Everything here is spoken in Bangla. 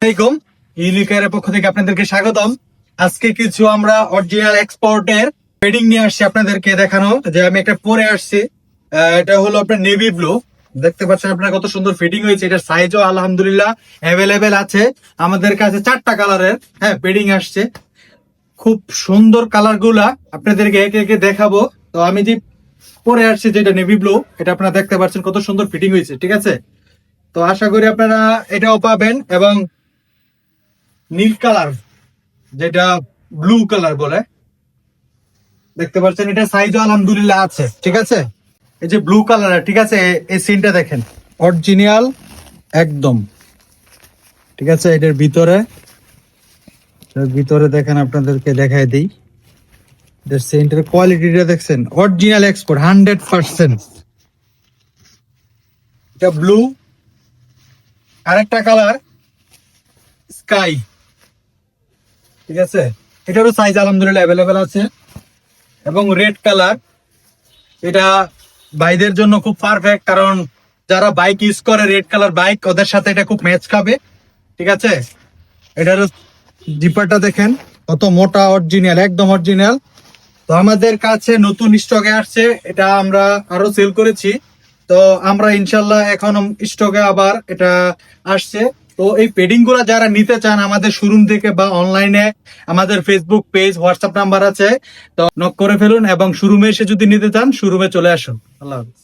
আলাইকুম, ইউনিকেয়ারের পক্ষ থেকে আপনাদেরকে স্বাগতম। আজকে কিছু আমরা অরিজিনাল এক্সপোর্টের ফেডিং নিয়ে আসছি আপনাদেরকে দেখানো, যে আমি একটা পরে আসছি। এটা হলো আপনার নেভি ব্লু। দেখতে পাচ্ছেন আপনার কত সুন্দর ফিটিং হয়েছে। এটার সাইজও আলহামদুলিল্লাহ অ্যাভেলেবেল আছে আমাদের কাছে। 4টা কালারের ফিটিং আসছে। খুব সুন্দর কালার গুলা আপনাদেরকে একে একে দেখাবো। তো আমি যে পরে আসছি যেটা নেভি ব্লু, এটা আপনারা দেখতে পাচ্ছেন কত সুন্দর ফিটিং হয়েছে, ঠিক আছে। তো আশা করি আপনারা এটাও পাবেন। এবং নীল কালার, যেটা ব্লু কালার বলে, দেখতে পাচ্ছেন এটা সাইজও আলহামদুলিল্লাহ আছে, ঠিক আছে। এই যে ব্লু কালার, ঠিক আছে, এই সিনটা দেখেন অরিজিনাল একদম, ঠিক আছে। এটার ভিতরে দেখেন, আপনাদেরকে দেখাই দিই। এটার সেন্টার কোয়ালিটিটা দেখছেন, অরিজিনাল এক্সপোর্ট 100%। এটা ব্লু, আরেকটা কালার স্কাই, ঠিক আছে। এটারও সাইজ আলহামদুলিল্লাহ অ্যাভেলেবেল আছে। এবং রেড কালার, এটা ভাইদের জন্য খুব পারফেক্ট, কারণ যারা বাইক ইউজ করে রেড কালার বাইক, ওদের সাথে এটা খুব ম্যাচ খাবে, ঠিক আছে। এটার জিপারটা দেখেন কত মোটা, অরিজিনাল, একদম অরিজিনাল। তো আমাদের কাছে নতুন স্টকে আসছে, এটা আমরা আরো সেল করেছি। তো আমরা ইনশাল্লাহ এখন স্টকে আবার এটা আসছে। তো এই পেডিং গুলা যারা নিতে চান আমাদের শোরুম থেকে বা অনলাইনে, আমাদের ফেসবুক পেজ, হোয়াটসঅ্যাপ নাম্বার আছে, তো নক করে ফেলুন। এবং শোরুমে এসে যদি নিতে চান, শোরুমে চলে আসুন। আল্লাহ হাফেজ।